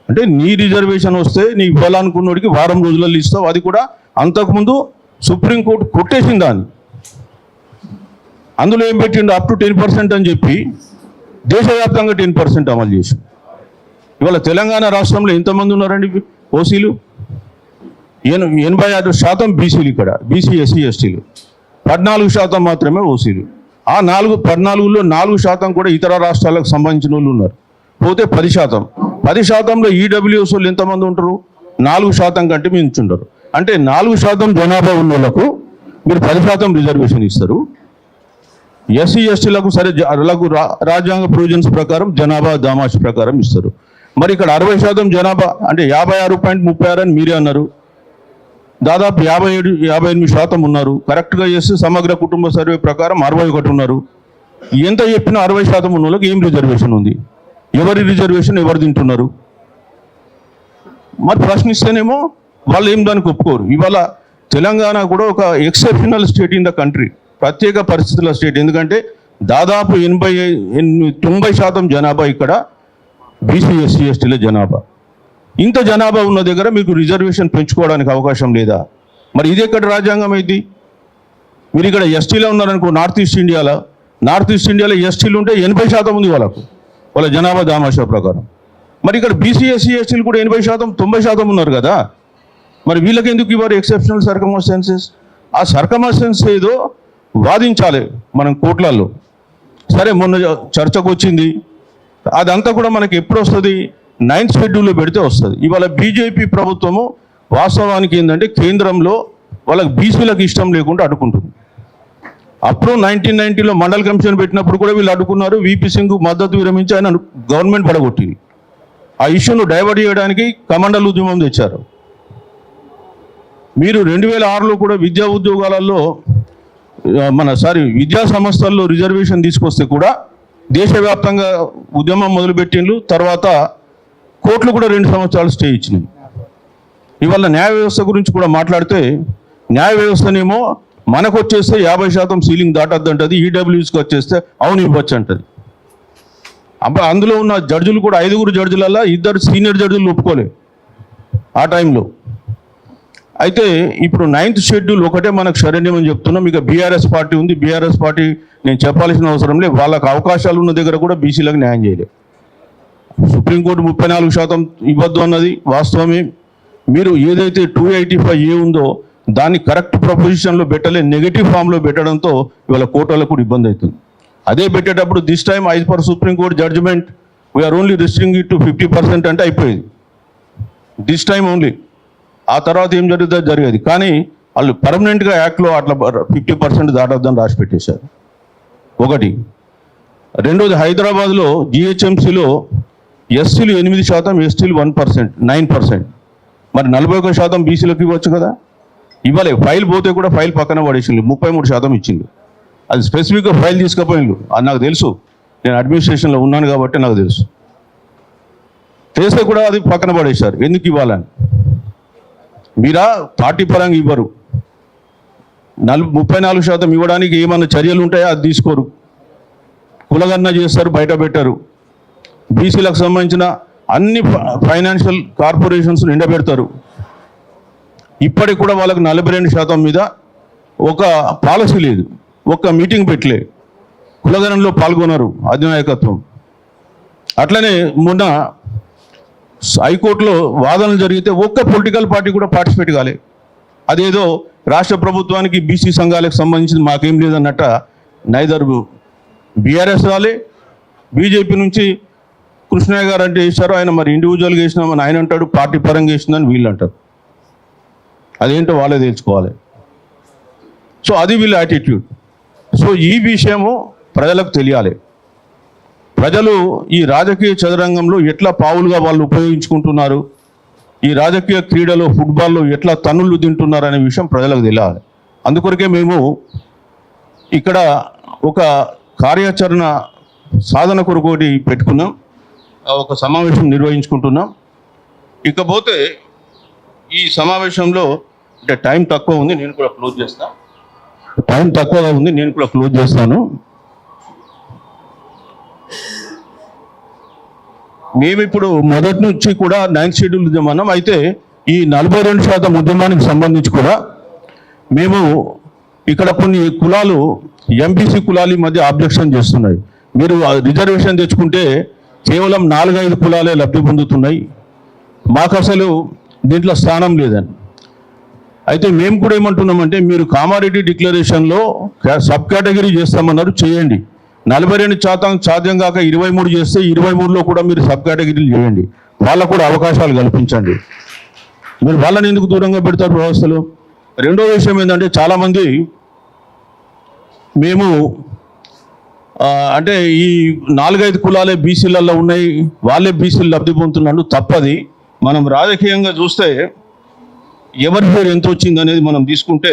అంటే నీ రిజర్వేషన్ వస్తే నీ ఇవ్వాలనుకున్నోడికి వారం రోజులలో ఇస్తావు. అది కూడా అంతకుముందు సుప్రీంకోర్టు కొట్టేసింది దాన్ని. అందులో ఏం పెట్టిండు? అప్ టు 10% అని చెప్పి దేశవ్యాప్తంగా 10% అమలు చేసి. ఇవాళ తెలంగాణ రాష్ట్రంలో ఎంతమంది ఉన్నారండి ఓసీలు? 86% బీసీలు. ఇక్కడ బీసీ ఎస్సీ ఎస్టీలు 14% మాత్రమే ఓసీలు. ఆ 14లో 4% కూడా ఇతర రాష్ట్రాలకు సంబంధించిన వాళ్ళు ఉన్నారు. పోతే 10%లో ఈడబ్ల్యూఎస్ వాళ్ళు ఎంతమంది ఉంటారు? 4% కంటే మించుంటారు. అంటే 4% జనాభా ఉన్న వాళ్ళకు మీరు 10% రిజర్వేషన్ ఇస్తారు. ఎస్సీ ఎస్టీలకు సరే రాజ్యాంగ ప్రొవిజన్స్ ప్రకారం జనాభా దామాషి ప్రకారం ఇస్తారు. మరి ఇక్కడ 60% జనాభా అంటే 56.36 అని మీరే అన్నారు. దాదాపు 57-58% ఉన్నారు. కరెక్ట్గా చేస్తే సమగ్ర కుటుంబ సర్వే ప్రకారం 61 ఉన్నారు. ఎంత చెప్పినా 60% ఉన్న వాళ్ళకి ఏం రిజర్వేషన్ ఉంది? ఎవరి రిజర్వేషన్ ఎవరు తింటున్నారు? మరి ప్రశ్నిస్తేనేమో వాళ్ళు ఏం దానికి ఒప్పుకోరు. ఇవాళ తెలంగాణ కూడా ఒక exceptional state in the country, ప్రత్యేక పరిస్థితుల స్టేట్. ఎందుకంటే దాదాపు 90% జనాభా ఇక్కడ బీసీ ఎస్సీ ఎస్టీల జనాభా. ఇంత జనాభా ఉన్న దగ్గర మీకు రిజర్వేషన్ పెంచుకోవడానికి అవకాశం లేదా? మరి ఇది ఎక్కడ రాజ్యాంగం అయింది? మీరు ఇక్కడ ఎస్టీలో ఉన్నారనుకో, నార్త్ ఈస్ట్ ఇండియాలో ఎస్టీలు ఉంటే 80% ఉంది వాళ్ళ జనాభా దామాషా ప్రకారం. మరి ఇక్కడ బీసీ ఎస్సీ ఎస్టీలు కూడా 80% 90% ఉన్నారు కదా. మరి వీళ్ళకి ఎందుకు ఇవ్వరు ఎక్సెప్షనల్ సర్కమ్స్టాన్సెస్? ఆ సర్కమ్స్టాన్స్ ఏదో వాదించాలి మనం కోర్టులలో. సరే, మొన్న చర్చకు వచ్చింది, అదంతా కూడా మనకి ఎప్పుడు వస్తుంది? 9th షెడ్యూల్లో పెడితే వస్తుంది. ఇవాళ బీజేపీ ప్రభుత్వము వాస్తవానికి ఏంటంటే కేంద్రంలో వాళ్ళకి బీసీలకు ఇష్టం లేకుండా అడ్డుకుంటుంది. అప్పుడు 1990లో మండల్ కమిషన్ పెట్టినప్పుడు కూడా వీళ్ళు అడ్డుకున్నారు. వీపీ సింగ్ మద్దతు విరమించి ఆయన గవర్నమెంట్ పడగొట్టింది. ఆ ఇష్యూను డైవర్ట్ చేయడానికి కమండల్ ఉద్యమం తెచ్చారు. మీరు 2006లో కూడా విద్యా ఉద్యోగాలలో విద్యా సంస్థల్లో రిజర్వేషన్ తీసుకొస్తే కూడా దేశవ్యాప్తంగా ఉద్యమం మొదలుపెట్టిండ్రు. తర్వాత కోర్టులు కూడా 2 సంవత్సరాలు స్టే ఇచ్చినాయి. ఇవాళ న్యాయ వ్యవస్థ గురించి కూడా మాట్లాడితే, న్యాయ వ్యవస్థనేమో మనకు వచ్చేస్తే 50% సీలింగ్ దాటద్దంటది, ఈడబ్ల్యూఎస్కి వచ్చేస్తే అవును ఇవ్వచ్చు అంటది. అందులో ఉన్న జడ్జిలు కూడా 5 జడ్జిలలో 2 సీనియర్ జడ్జిలు ఒప్పుకోలే ఆ టైంలో. అయితే ఇప్పుడు 9th షెడ్యూల్ ఒకటే మనకు శరణ్యం అని చెప్తున్నాం. ఇక బీఆర్ఎస్ పార్టీ ఉంది. బీఆర్ఎస్ పార్టీ నేను చెప్పాల్సిన అవసరం లేదు. వాళ్ళకు అవకాశాలు ఉన్న దగ్గర కూడా బీసీలకు న్యాయం చేయలేదు. సుప్రీంకోర్టు 34% ఇవ్వద్దు అన్నది వాస్తవమే. మీరు ఏదైతే 285A ఉందో దాన్ని కరెక్ట్ ప్రొపోజిషన్లో పెట్టలే, నెగిటివ్ ఫామ్లో పెట్టడంతో ఇవాళ కోర్టులకు కూడా ఇబ్బంది అవుతుంది. అదే పెట్టేటప్పుడు this time as per Supreme Court judgement we're only restricting it to 50% అంటే అయిపోయేది. This time only. ఆ తర్వాత ఏం జరుగుతుందో జరిగేది. కానీ వాళ్ళు పర్మనెంట్గా యాక్ట్లో అట్లా 50% దాటొద్దని రాసి పెట్టేశారు. ఒకటి. రెండోది, హైదరాబాద్లో జిహెచ్ఎంసీలో ఎస్సీలు 8%, ఎస్టీలు 1%, 9%. మరి 41% బీసీలకు ఇవ్వచ్చు కదా. ఇవ్వలే. ఫైల్ పోతే కూడా ఫైల్ పక్కన పడేసింది, 33% ఇచ్చింది. అది స్పెసిఫిక్గా ఫైల్ తీసుకుపోయిండు. అది నాకు తెలుసు, నేను అడ్మినిస్ట్రేషన్లో ఉన్నాను కాబట్టి నాకు తెలుసు. చేస్తే కూడా అది పక్కన పడేశారు. ఎందుకు ఇవ్వాలని? మీరా పార్టీ పరంగా ఇవ్వరు. 34% ఇవ్వడానికి ఏమన్నా చర్యలు ఉంటాయో అది తీసుకోరు. కులగణన చేస్తారు, బయట పెట్టారు. బీసీలకు సంబంధించిన అన్ని ఫైనాన్షియల్ కార్పొరేషన్స్ నిండబెడతారు. ఇప్పటికి కూడా వాళ్ళకు 42% మీద ఒక పాలసీ లేదు, ఒక్క మీటింగ్ పెట్టలే, కులగణనలో పాల్గొన్నారు అధినాయకత్వం. అట్లనే మొన్న హైకోర్టులో వాదనలు జరిగితే ఒక్క పొలిటికల్ పార్టీ కూడా పార్టిసిపేట్ కాలే. అదేదో రాష్ట్ర ప్రభుత్వానికి బీసీ సంఘాలకు సంబంధించింది మాకేం లేదన్నట్ట. నైదర్ బీఆర్ఎస్ రాలే, బీజేపీ నుంచి కృష్ణయ్య గారు అంటే వేశారు, ఆయన మరి ఇండివిజువల్గా వేసినామని ఆయన అంటాడు, పార్టీ పరంగా వేసిందని వీళ్ళు అంటారు. అదేంటో వాళ్ళే తెలుసుకోవాలి. సో అది వీళ్ళ యాటిట్యూడ్. సో ఈ విషయము ప్రజలకు తెలియాలి. ప్రజలు ఈ రాజకీయ చదరంగంలో ఎట్లా పావులుగా వాళ్ళు ఉపయోగించుకుంటున్నారు, ఈ రాజకీయ క్రీడలో ఫుట్బాల్లో ఎట్లా తన్నులు తింటున్నారు అనే విషయం ప్రజలకు తెలియాలి. అందుకొరకే మేము ఇక్కడ ఒక కార్యాచరణ సాధన కొరకు ఒకటి పెట్టుకున్నాం, ఒక సమావేశం నిర్వహించుకుంటున్నాం. ఇకపోతే ఈ సమావేశంలో అంటే టైం తక్కువ ఉంది, నేను కూడా క్లోజ్ చేస్తాను. టైం తక్కువగా ఉంది, నేను కూడా క్లోజ్ చేస్తాను. మేము ఇప్పుడు మొదటి నుంచి కూడా 9th షెడ్యూల్ ఉద్యమం. అయితే ఈ 42% ఉద్యమానికి సంబంధించి కూడా మేము ఇక్కడ కొన్ని కులాలు ఎంబీసీ కులాల మధ్య ఆబ్జెక్షన్ చేస్తున్నాయి. మీరు రిజర్వేషన్ తెచ్చుకుంటే కేవలం 4-5 కులాలే లబ్ధి పొందుతున్నాయి, మాకు అసలు దీంట్లో స్థానం లేదని. అయితే మేము కూడా ఏమంటున్నామంటే, మీరు కామారెడ్డి డిక్లరేషన్లో సబ్ కేటగిరీ చేస్తామన్నారు, చేయండి. 42% సాధ్యం కాక 23 చేస్తే 23లో కూడా మీరు సబ్ కేటగిరీలు చేయండి, వాళ్ళకు కూడా అవకాశాలు కల్పించండి. మీరు వాళ్ళని ఎందుకు దూరంగా పెడతారు వ్యవస్థలో? రెండో విషయం ఏంటంటే, చాలామంది మేము అంటే ఈ 4-5 కులాలే బీసీలలో ఉన్నాయి, వాళ్ళే బీసీలు లబ్ధి పొందుతున్నాడు. తప్పది. మనం రాజకీయంగా చూస్తే ఎవరి పేరు ఎంత వచ్చింది అనేది మనం తీసుకుంటే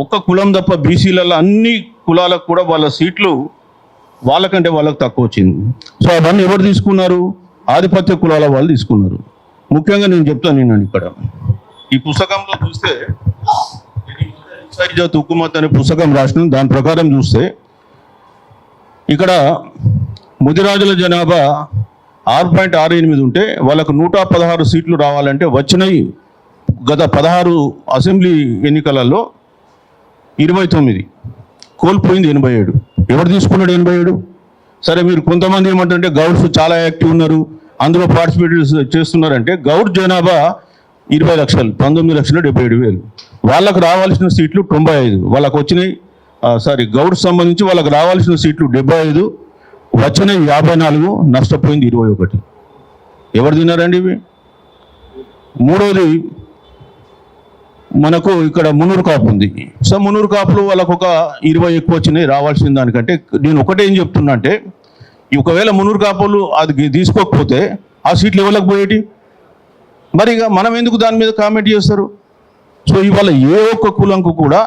ఒక్క కులం తప్ప బీసీలలో అన్ని కులాలకు కూడా వాళ్ళ సీట్లు వాళ్ళకంటే వాళ్ళకు తక్కువ వచ్చింది. సో అవన్నీ ఎవరు తీసుకున్నారు? ఆధిపత్య కులాల వాళ్ళు తీసుకున్నారు. ముఖ్యంగా నేను చెప్తాను, నేను ఇక్కడ ఈ పుస్తకంలో చూస్తే హుకుమత్ అనే పుస్తకం రాసిన దాని ప్రకారం చూస్తే ఇక్కడ ముదిరాజుల జనాభా 6.68 ఉంటే వాళ్ళకు 116 సీట్లు రావాలంటే వచ్చినాయి గత 16 అసెంబ్లీ ఎన్నికలలో 29, కోల్పోయింది 87. ఎవరు తీసుకున్నాడు 87? సరే, మీరు కొంతమంది ఏమంటే గౌడ్స్ చాలా యాక్టివ్ ఉన్నారు, అందులో పార్టిసిపేట్ చేస్తున్నారంటే గౌడ్ జనాభా 20 లక్షలు, 19,77,000. వాళ్ళకు రావాల్సిన సీట్లు 95, వాళ్ళకు వచ్చినాయి. గౌడ్స్ సంబంధించి వాళ్ళకు రావాల్సిన సీట్లు 75, వచ్చినాయి 54, నష్టపోయింది 21. ఎవరు తిన్నారండి ఇవి? మూడోది, మనకు ఇక్కడ మున్నూరు కాపు ఉంది. సో మున్నూరు కాపులు వాళ్ళకు ఒక 20 ఎక్కువ వచ్చినాయి రావాల్సిన దానికంటే. నేను ఒకటే ఏం చెప్తున్నా అంటే, ఒకవేళ మున్నూరు కాపులు అది తీసుకోకపోతే ఆ సీట్లు ఎవరికి పోయేటి? మరి ఇక మనం ఎందుకు దాని మీద కామెంట్ చేస్తారు? సో ఇవాళ ఏ ఒక్క కులంకు కూడా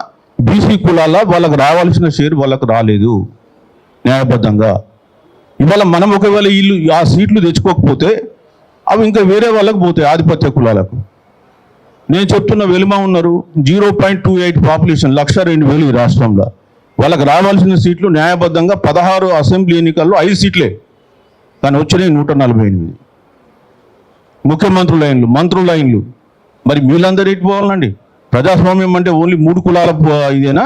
బీసీ కులాల వాళ్ళకు రావాల్సిన షేర్ వాళ్ళకు రాలేదు న్యాయబద్ధంగా. ఇవాళ మనం ఒకవేళ వీళ్ళు ఆ సీట్లు తెచ్చుకోకపోతే అవి ఇంకా వేరే వాళ్ళకు పోతాయి, ఆధిపత్య కులాలకు. నేను చెప్తున్న వెలుమ ఉన్నారు 0.28 పాపులేషన్, 1,02,000 ఈ రాష్ట్రంలో. వాళ్ళకి రావాల్సిన సీట్లు న్యాయబద్ధంగా 16 అసెంబ్లీ ఎన్నికల్లో 5 సీట్లే, కానీ వచ్చినాయి 148. ముఖ్యమంత్రుల లైన్లు, మంత్రుల లైన్లు. మరి వీళ్ళందరూ ఎటు పోవాలండి? ప్రజాస్వామ్యం అంటే ఓన్లీ 3 కులాల ఇదేనా?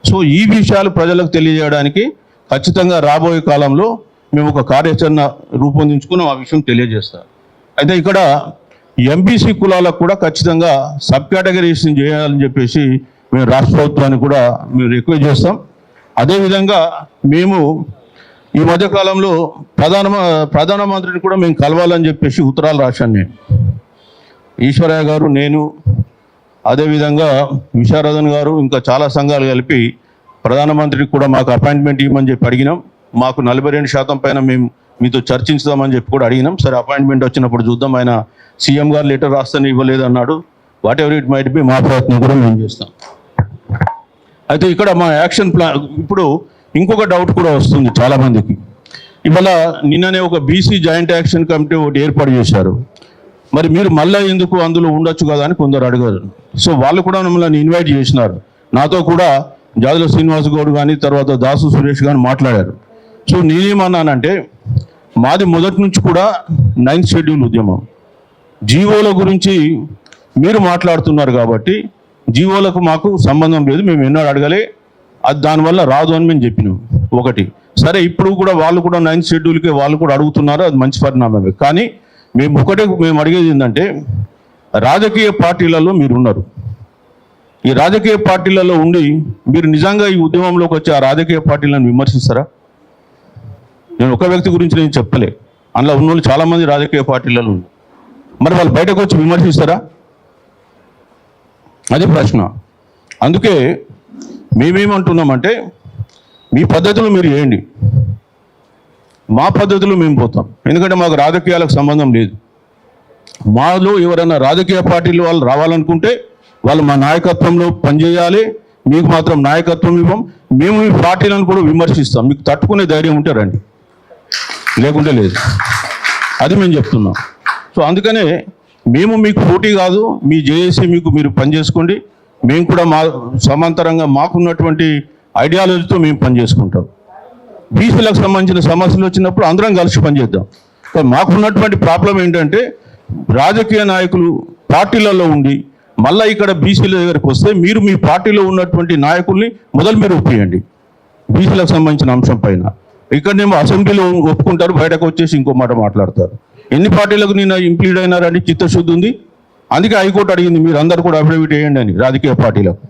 సో ఈ విషయాలు ప్రజలకు తెలియజేయడానికి ఖచ్చితంగా రాబోయే కాలంలో మేము ఒక కార్యాచరణ రూపొందించుకున్నాం, ఆ విషయం తెలియజేస్తాం. అయితే ఇక్కడ ఎంబీసీ కులాలకు కూడా ఖచ్చితంగా సబ్ కేటగిరీషన్ చేయాలని చెప్పేసి మేము రాష్ట్ర ప్రభుత్వాన్ని కూడా మేము రిక్వెస్ట్ చేస్తాం. అదేవిధంగా మేము ఈ మధ్యకాలంలో ప్రధానమంత్రిని కూడా మేము కలవాలని చెప్పేసి ఉత్తరాలు రాశాను. నేను, ఈశ్వరయ్య గారు, నేను, అదేవిధంగా విశారదన్ గారు, ఇంకా చాలా సంఘాలు కలిపి ప్రధానమంత్రికి కూడా మాకు అపాయింట్మెంట్ ఇవ్వమని చెప్పి అడిగినాం. మాకు 42% పైన మేము మీతో చర్చించుదామని చెప్పి కూడా అడిగినాం. సరే, అపాయింట్మెంట్ వచ్చినప్పుడు చూద్దాం. ఆయన సీఎం గారు లెటర్ రాస్తాను ఇవ్వలేదు అన్నాడు. What ever it might be, మా ప్రయత్నం కూడా మేము చేస్తాం. అయితే ఇక్కడ మా యాక్షన్ ప్లాన్, ఇప్పుడు ఇంకొక డౌట్ కూడా వస్తుంది చాలామందికి. ఇవాళ నిన్ననే ఒక బీసీ జాయింట్ యాక్షన్ కమిటీ ఒకటి ఏర్పాటు చేశారు. మరి మీరు మళ్ళీ ఎందుకు అందులో ఉండొచ్చు కదా అని కొందరు అడిగారు. సో వాళ్ళు కూడా మమ్మల్ని ఇన్వైట్ చేసినారు. నాతో కూడా జాదుల శ్రీనివాస్ గౌడ్ కానీ, తర్వాత దాసు సురేష్ కానీ మాట్లాడారు. సో నేనేమన్నానంటే, మాది మొదటి నుంచి కూడా 9th షెడ్యూల్ ఉద్యమం. జీవోల గురించి మీరు మాట్లాడుతున్నారు కాబట్టి జీవోలకు మాకు సంబంధం లేదు, మేము ఎన్నడూ అడగలే, అది దానివల్ల రాదు అని మేము చెప్పినాం. ఒకటి. సరే, ఇప్పుడు కూడా వాళ్ళు కూడా 9th షెడ్యూల్కి వాళ్ళు కూడా అడుగుతున్నారు, అది మంచి పరిణామమే. కానీ మేము అడిగేది ఏంటంటే, రాజకీయ పార్టీలలో మీరు ఉన్నారు. ఈ రాజకీయ పార్టీలలో ఉండి మీరు నిజంగా ఈ ఉద్యమంలోకి వచ్చి ఆ రాజకీయ పార్టీలను విమర్శిస్తారా? నేను ఒక వ్యక్తి గురించి నేను చెప్పలే, అందులో ఉన్న వాళ్ళు చాలామంది రాజకీయ పార్టీలలో ఉన్నారు. మరి వాళ్ళు బయటకు వచ్చి విమర్శిస్తారా? అది ప్రశ్న. అందుకే మేమేమంటున్నామంటే, మీ పద్ధతులు మీరు చేయండి, మా పద్ధతులు మేము పోతాం. ఎందుకంటే మాకు రాజకీయాలకు సంబంధం లేదు. మాలో ఎవరైనా రాజకీయ పార్టీలు వాళ్ళు రావాలనుకుంటే వాళ్ళు మా నాయకత్వంలో పనిచేయాలి. మీకు మాత్రం నాయకత్వం ఇవ్వం. మేము ఈ పార్టీలను కూడా విమర్శిస్తాం. మీకు తట్టుకునే ధైర్యం ఉంటే రండి, లేకుంటే లేదు. అది మేము చెప్తున్నాం. సో అందుకనే మేము మీకు పోటీ కాదు, మీ జేఏసీ మీకు మీరు పనిచేసుకోండి. మేము కూడా మా సమాంతరంగా మాకున్నటువంటి ఐడియాలజీతో మేము పనిచేసుకుంటాం. బీసీలకు సంబంధించిన సమస్యలు వచ్చినప్పుడు అందరం కలిసి పనిచేద్దాం. మాకున్నటువంటి ప్రాబ్లం ఏంటంటే, రాజకీయ నాయకులు పార్టీలలో ఉండి మళ్ళీ ఇక్కడ బీసీల దగ్గరికి వస్తే మీరు మీ పార్టీలో ఉన్నటువంటి నాయకుల్ని మొదలు మీరు ఒప్పియండి బీసీలకు సంబంధించిన అంశం పైన. ఇక్కడనేమో అసెంబ్లీలో ఒప్పుకుంటారు, బయటకు వచ్చేసి ఇంకో మాట మాట్లాడతారు. ఎన్ని పార్టీలకు నిన్న ఇంప్లీడ్ అయినారని చిత్తశుద్ధి ఉంది. అందుకే హైకోర్టు అడిగింది మీరు అందరు కూడా అఫిడవిట్ వేయండి అని, రాజకీయ పార్టీలకు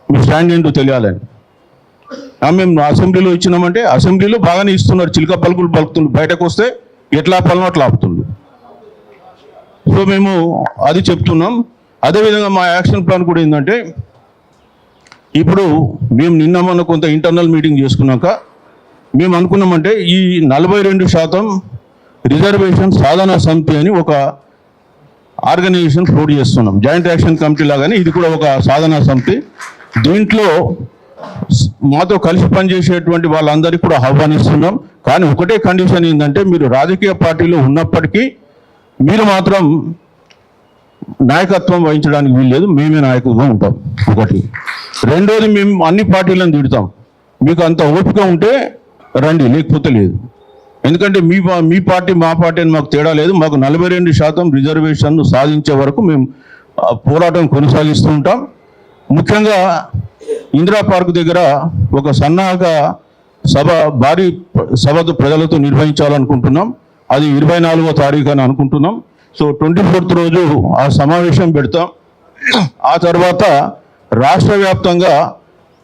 మీ స్టాండ్ ఏంటో తెలియాలని. మేము అసెంబ్లీలో ఇచ్చినామంటే అసెంబ్లీలో బాగానే ఇస్తున్నారు, చిలక పలుకులు పలుకుతున్నారు, బయటకు వస్తే ఎట్లా పలనో అట్లా ఆపుతుంది. సో మేము అది చెప్తున్నాం. అదేవిధంగా మా యాక్షన్ ప్లాన్ కూడా ఏంటంటే, ఇప్పుడు మేము నిన్న మొన్న కొంత ఇంటర్నల్ మీటింగ్ చేసుకున్నాక మేము అనుకున్నామంటే, ఈ 42% రిజర్వేషన్ సాధన సమితి అని ఒక ఆర్గనైజేషన్ ఫ్లోట్ చేస్తున్నాం. జాయింట్ యాక్షన్ కమిటీ లాగానే ఇది కూడా ఒక సాధనా సమితి. దీంట్లో మాతో కలిసి పనిచేసేటువంటి వాళ్ళందరికీ కూడా ఆహ్వానిస్తున్నాం. కానీ ఒకటే కండిషన్ ఏంటంటే, మీరు రాజకీయ పార్టీలో ఉన్నప్పటికీ మీరు మాత్రం నాయకత్వం వహించడానికి వీల్లేదు, మేమే నాయకులుగా ఉంటాం. ఒకటి. రెండోది, మేము అన్ని పార్టీలను తిడతాం. మీకు అంత ఓపిక ఉంటే రండి, లేకపోతే లేదు. ఎందుకంటే మీ పార్టీ మా పార్టీ అని మాకు తేడా లేదు. మాకు 42% రిజర్వేషన్ను సాధించే వరకు మేము పోరాటం కొనసాగిస్తూ ఉంటాం. ముఖ్యంగా ఇందిరా పార్క్ దగ్గర ఒక సన్నాహక భారీ సభ ప్రజలతో నిర్వహించాలనుకుంటున్నాం. అది 24వ తారీఖు అని అనుకుంటున్నాం. సో 24th రోజు ఆ సమావేశం పెడతాం. ఆ తర్వాత రాష్ట్ర వ్యాప్తంగా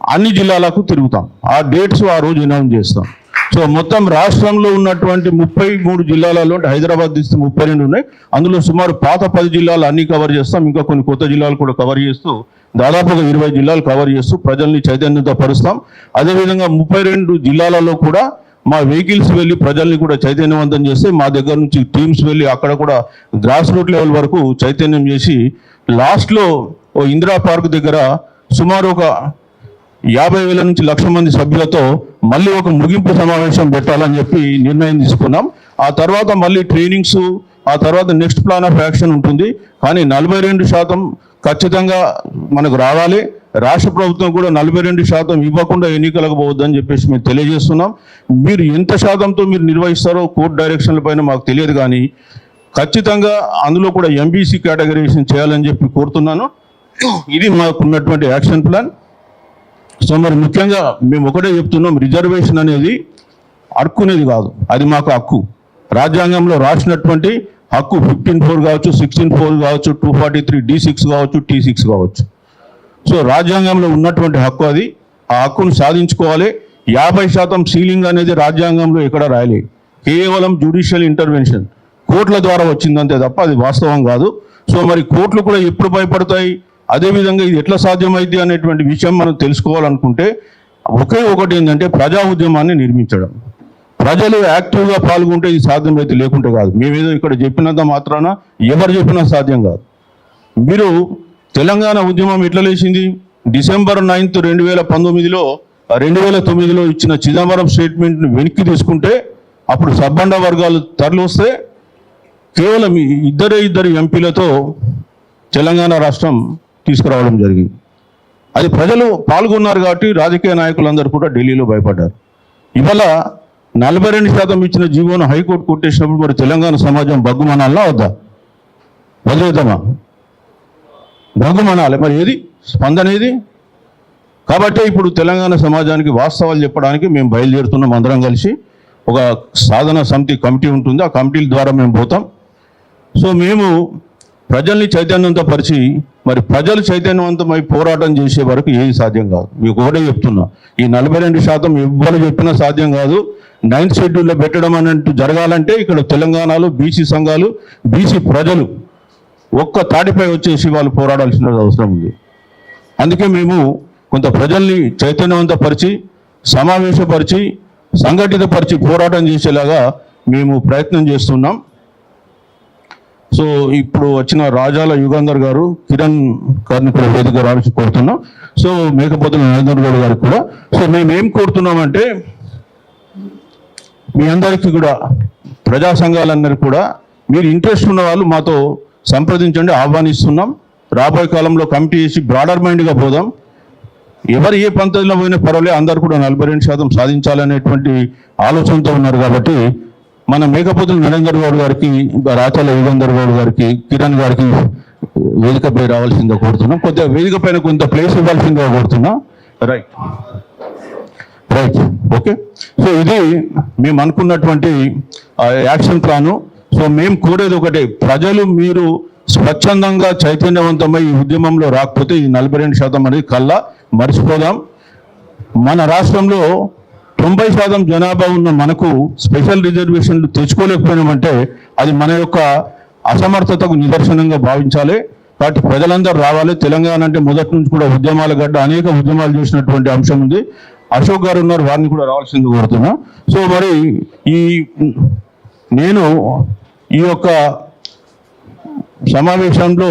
అన్ని జిల్లాలకు తిరుగుతాం. ఆ డేట్స్ ఆ రోజు అనౌన్స్ చేస్తాం. సో మొత్తం రాష్ట్రంలో ఉన్నటువంటి 33 జిల్లాలలో, హైదరాబాద్ తీస్తే 32 ఉన్నాయి. అందులో సుమారు పాత 10 జిల్లాలు అన్ని కవర్ చేస్తాం. ఇంకా కొన్ని కొత్త జిల్లాలు కూడా కవర్ చేస్తూ దాదాపుగా 20 జిల్లాలు కవర్ చేస్తూ ప్రజల్ని చైతన్యతపరుస్తాం. అదేవిధంగా 32 జిల్లాలలో కూడా మా వెహికల్స్ వెళ్ళి ప్రజల్ని కూడా చైతన్యవంతం చేస్తే మా దగ్గర నుంచి టీమ్స్ వెళ్ళి అక్కడ కూడా గ్రాస్ రూట్ లెవెల్ వరకు చైతన్యం చేసి లాస్ట్లో ఓ ఇందిరా పార్క్ దగ్గర సుమారు ఒక 50,000 నుంచి 1,00,000 మంది సభ్యులతో మళ్ళీ ఒక ముగింపు సమావేశం పెట్టాలని చెప్పి నిర్ణయం తీసుకున్నాం. ఆ తర్వాత మళ్ళీ ట్రైనింగ్స్, ఆ తర్వాత నెక్స్ట్ ప్లాన్ ఆఫ్ యాక్షన్ ఉంటుంది. కానీ 42% ఖచ్చితంగా మనకు రావాలి. రాష్ట్ర ప్రభుత్వం కూడా 42% ఇవ్వకుండా ఎన్నికలకు పోవద్దని చెప్పేసి మేము తెలియజేస్తున్నాం. మీరు ఎంత శాతంతో మీరు నిర్వహిస్తారో కోర్టు డైరెక్షన్ల పైన మాకు తెలియదు, కానీ ఖచ్చితంగా అందులో కూడా ఎంబీసీ కేటగరైజేషన్ చేయాలని చెప్పి కోరుతున్నాను. ఇది మాకున్నటువంటి యాక్షన్ ప్లాన్. సో మరి ముఖ్యంగా మేము ఒకటే చెప్తున్నాం, రిజర్వేషన్ అనేది అడుక్కునేది కాదు, అది మాకు హక్కు. రాజ్యాంగంలో రాసినటువంటి హక్కు 15(4) కావచ్చు, 16(4) కావచ్చు, 243(d)(6) కావచ్చు, T6 కావచ్చు. సో రాజ్యాంగంలో ఉన్నటువంటి హక్కు అది. ఆ హక్కును సాధించుకోవాలి. 50% సీలింగ్ అనేది రాజ్యాంగంలో ఎక్కడ రాయలే. కేవలం జ్యుడిషియల్ ఇంటర్వెన్షన్ కోర్టుల ద్వారా వచ్చిందంతే తప్ప అది వాస్తవం కాదు. సో మరి కోర్టులు కూడా ఎప్పుడు భయపడతాయి, అదేవిధంగా ఇది ఎట్లా సాధ్యమైంది అనేటువంటి విషయం మనం తెలుసుకోవాలనుకుంటే ఒకే ఒకటి ఏంటంటే ప్రజా ఉద్యమాన్ని నిర్మించడం. ప్రజలు యాక్టివ్గా పాల్గొంటే ఇది సాధ్యమైతే, లేకుంటే కాదు. మేమేదో ఇక్కడ చెప్పినంత మాత్రాన ఎవరు చెప్పినా సాధ్యం కాదు. మీరు తెలంగాణ ఉద్యమం ఎట్లా లేచింది? December 9th, 2019లో 2009లో ఇచ్చిన చిదంబరం స్టేట్మెంట్ని వెనక్కి తీసుకుంటే అప్పుడు సబ్బండ వర్గాలు తరలి వస్తే కేవలం ఇద్దరు ఎంపీలతో తెలంగాణ రాష్ట్రం తీసుకురావడం జరిగింది. అది ప్రజలు పాల్గొన్నారు కాబట్టి రాజకీయ నాయకులందరూ కూడా ఢిల్లీలో భయపడ్డారు. ఇవాళ 42% ఇచ్చిన జీవోను హైకోర్టు కొట్టేసినప్పుడు మరి తెలంగాణ సమాజం బగ్గుమనాలా వద్దా? వదిలేద్దామా? బగ్గుమనాలి. మరి ఏది స్పందన ఏది? కాబట్టి ఇప్పుడు తెలంగాణ సమాజానికి వాస్తవాలు చెప్పడానికి మేము బయలుదేరుతున్నాం. అందరం కలిసి ఒక సాధన సమితి కమిటీ ఉంటుంది, ఆ కమిటీల ద్వారా మేము పోతాం. సో మేము ప్రజల్ని చైతన్యవంతపరిచి మరి ప్రజలు చైతన్యవంతమై పోరాటం చేసే వరకు ఏది సాధ్యం కాదు. మీకు ఒకటే చెప్తున్నా, ఈ 42% ఎవ్వరు చెప్పినా సాధ్యం కాదు. 9th షెడ్యూల్లో పెట్టడం అన్నట్టు జరగాలంటే ఇక్కడ తెలంగాణలో బీసీ సంఘాలు, బీసీ ప్రజలు ఒక్క తాటిపై వచ్చేసి వాళ్ళు పోరాడాల్సిన అవసరం ఉంది. అందుకే మేము కొంత ప్రజల్ని చైతన్యవంతపరిచి, సమావేశపరిచి, సంఘటితపరిచి పోరాటం చేసేలాగా మేము ప్రయత్నం చేస్తున్నాం. సో ఇప్పుడు వచ్చిన రాజాల యుగంధర్ గారు, కిరణ్ గారిని కూడా వేదిక రావాల్సి కోరుతున్నాం. సో మేకపోతుల నరేందర్ గౌడ్ గారికి కూడా. సో మేమేం కోరుతున్నామంటే మీ అందరికీ కూడా, ప్రజా సంఘాలందరికీ కూడా మీరు ఇంట్రెస్ట్ ఉన్న వాళ్ళు మాతో సంప్రదించండి, ఆహ్వానిస్తున్నాం. రాబోయే కాలంలో కమిటీ చేసి బ్రాడర్ మైండ్గా పోదాం. ఎవరు ఏ పంతలో పోయినా పర్వాలేదు, అందరూ కూడా 42% సాధించాలనేటువంటి ఆలోచనతో ఉన్నారు. కాబట్టి మన మేకపోతుల నరేందర్ గౌడ్ గారికి, రాచాల యుగంధర్ గౌడ్ గారికి, కిరణ్ గారికి వేదికపై రావాల్సిందిగా కోరుతున్నాం. కొద్దిగా వేదిక పైన కొంత ప్లేస్ ఇవ్వాల్సిందిగా కోరుతున్నాం. Right, okay. సో ఇది మేము అనుకున్నటువంటి యాక్షన్ ప్లాను. సో మేము కోరేది ఒకటే, ప్రజలు మీరు స్వచ్ఛందంగా చైతన్యవంతమై ఈ ఉద్యమంలో రాకపోతే ఈ 42% అనేది కల్లా మర్చిపోదాం. మన రాష్ట్రంలో 90% జనాభా ఉన్న మనకు స్పెషల్ రిజర్వేషన్లు తెచ్చుకోలేకపోయినామంటే అది మన యొక్క అసమర్థతకు నిదర్శనంగా భావించాలి. కాబట్టి ప్రజలందరూ రావాలి. తెలంగాణ అంటే మొదటి నుంచి కూడా ఉద్యమాల గడ్డ, అనేక ఉద్యమాలు చేసినటువంటి అంశం ఉంది. అశోక్ గారు ఉన్నారు, వారిని కూడా రావాల్సింది కోరుతున్నా. సో మరి నేను ఈ యొక్క సమావేశంలో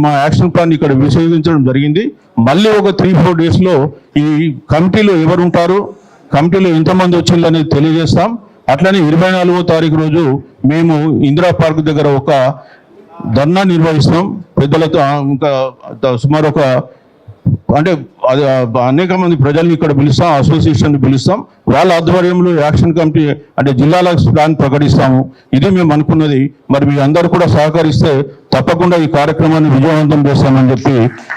మా యాక్షన్ ప్లాన్ ఇక్కడ వినియోగించడం జరిగింది. మళ్ళీ ఒక 3-4 డేస్లో ఈ కమిటీలో ఎవరు ఉంటారు, కమిటీలో ఎంతమంది వచ్చింది అనేది తెలియజేస్తాం. అట్లనే 24వ తారీఖు రోజు మేము ఇందిరా పార్క్ దగ్గర ఒక ధర్నా నిర్వహిస్తాం పెద్దలతో. ఇంకా సుమారు ఒక అంటే అది అనేక మంది ప్రజల్ని ఇక్కడ పిలుస్తాం, అసోసియేషన్ పిలుస్తాం, వాళ్ళ ఆధ్వర్యంలో యాక్షన్ కమిటీ అంటే జిల్లాల ప్లాన్ ప్రకటిస్తాము. ఇది మేము అనుకున్నది. మరి మీ అందరూ కూడా సహకరిస్తే తప్పకుండా ఈ కార్యక్రమాన్ని విజయవంతం చేస్తామని చెప్పి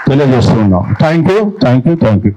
తెలియజేస్తున్నాం. Thank you.